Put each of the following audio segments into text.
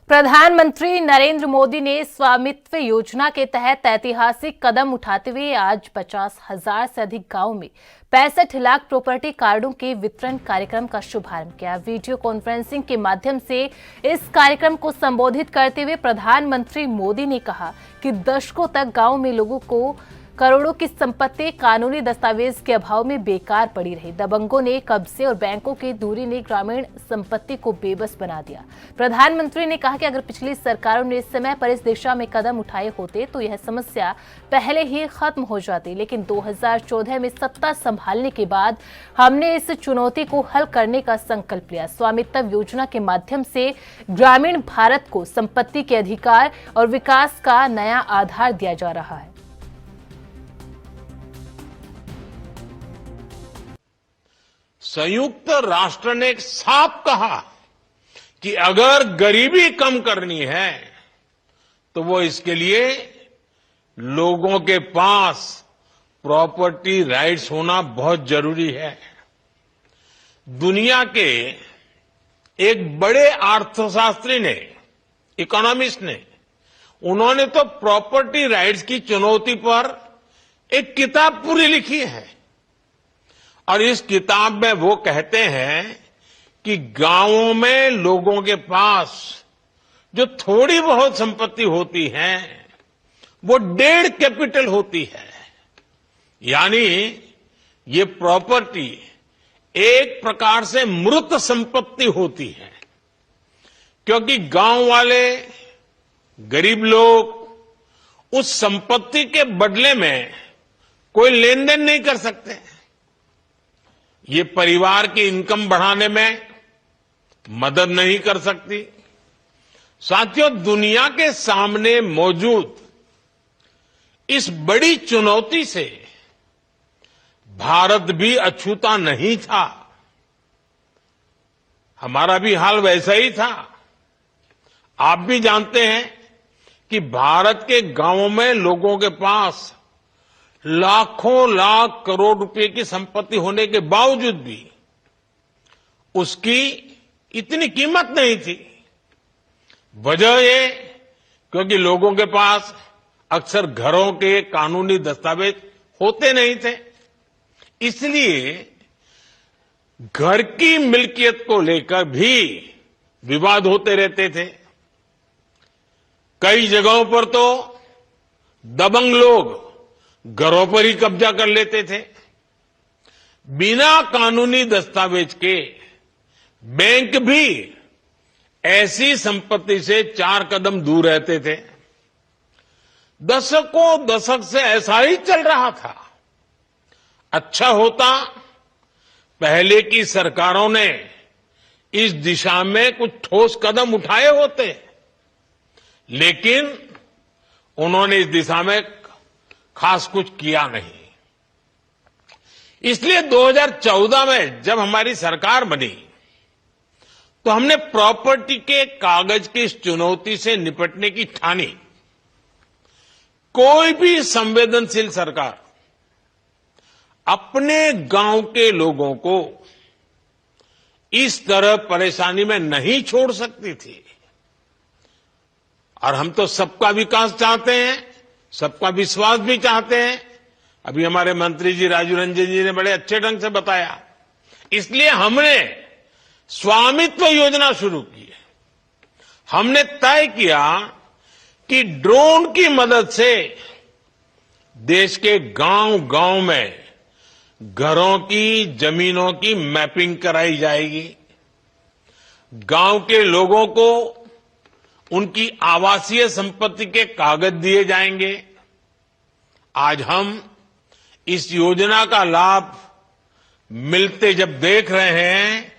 प्रधानमंत्री नरेंद्र मोदी ने स्वामित्व योजना के तहत ऐतिहासिक कदम उठाते हुए आज 50,000 से अधिक गांवों में 65 लाख प्रॉपर्टी कार्डों के वितरण कार्यक्रम का शुभारंभ किया। वीडियो कॉन्फ्रेंसिंग के माध्यम से इस कार्यक्रम को संबोधित करते हुए प्रधानमंत्री मोदी ने कहा कि दशकों तक गांव में लोगों को करोड़ों की संपत्ति कानूनी दस्तावेज के अभाव में बेकार पड़ी रही। दबंगों ने कब्जे और बैंकों की दूरी ने ग्रामीण संपत्ति को बेबस बना दिया। प्रधानमंत्री ने कहा कि अगर पिछली सरकारों ने समय पर इस दिशा में कदम उठाए होते तो यह समस्या पहले ही खत्म हो जाती, लेकिन 2014 में सत्ता संभालने के बाद हमने इस चुनौती को हल करने का संकल्प लिया। स्वामित्व योजना के माध्यम से ग्रामीण भारत को संपत्ति के अधिकार और विकास का नया आधार दिया जा रहा है। संयुक्त राष्ट्र ने साफ कहा कि अगर गरीबी कम करनी है तो वो इसके लिए लोगों के पास प्रॉपर्टी राइट्स होना बहुत जरूरी है। दुनिया के एक बड़े अर्थशास्त्री ने, इकोनॉमिस्ट ने, उन्होंने तो प्रॉपर्टी राइट्स की चुनौती पर एक किताब पूरी लिखी है और इस किताब में वो कहते हैं कि गांवों में लोगों के पास जो थोड़ी बहुत संपत्ति होती है वो 1.5 कैपिटल होती है, यानी ये प्रॉपर्टी एक प्रकार से मृत संपत्ति होती है, क्योंकि गांव वाले गरीब लोग उस संपत्ति के बदले में कोई लेन देन नहीं कर सकते। ये परिवार की इनकम बढ़ाने में मदद नहीं कर सकती। साथियों, दुनिया के सामने मौजूद इस बड़ी चुनौती से भारत भी अछूता नहीं था। हमारा भी हाल वैसा ही था। आप भी जानते हैं कि भारत के गांवों में लोगों के पास लाखों लाख करोड़ रुपए की संपत्ति होने के बावजूद भी उसकी इतनी कीमत नहीं थी। वजह ये क्योंकि लोगों के पास अक्सर घरों के कानूनी दस्तावेज होते नहीं थे। इसलिए घर की मिल्कियत को लेकर भी विवाद होते रहते थे। कई जगहों पर तो दबंग लोग घरों पर ही कब्जा कर लेते थे। बिना कानूनी दस्तावेज के बैंक भी ऐसी संपत्ति से 4 कदम दूर रहते थे। दशक से ऐसा ही चल रहा था। अच्छा होता पहले की सरकारों ने इस दिशा में कुछ ठोस कदम उठाए होते, लेकिन उन्होंने इस दिशा में खास कुछ किया नहीं। इसलिए 2014 में जब हमारी सरकार बनी तो हमने प्रॉपर्टी के कागज की इस चुनौती से निपटने की ठानी। कोई भी संवेदनशील सरकार अपने गांव के लोगों को इस तरह परेशानी में नहीं छोड़ सकती थी। और हम तो सबका विकास चाहते हैं, सबका विश्वास भी चाहते हैं। अभी हमारे मंत्री जी राजू रंजन जी ने बड़े अच्छे ढंग से बताया। इसलिए हमने स्वामित्व योजना शुरू की है। हमने तय किया कि ड्रोन की मदद से देश के गांव-गांव में घरों की, जमीनों की मैपिंग कराई जाएगी। गांव के लोगों को उनकी आवासीय संपत्ति के कागज दिए जाएंगे। आज हम इस योजना का लाभ मिलते जब देख रहे हैं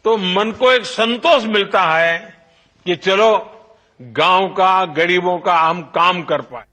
तो मन को एक संतोष मिलता है कि चलो गांव का, गरीबों का हम काम कर पाए।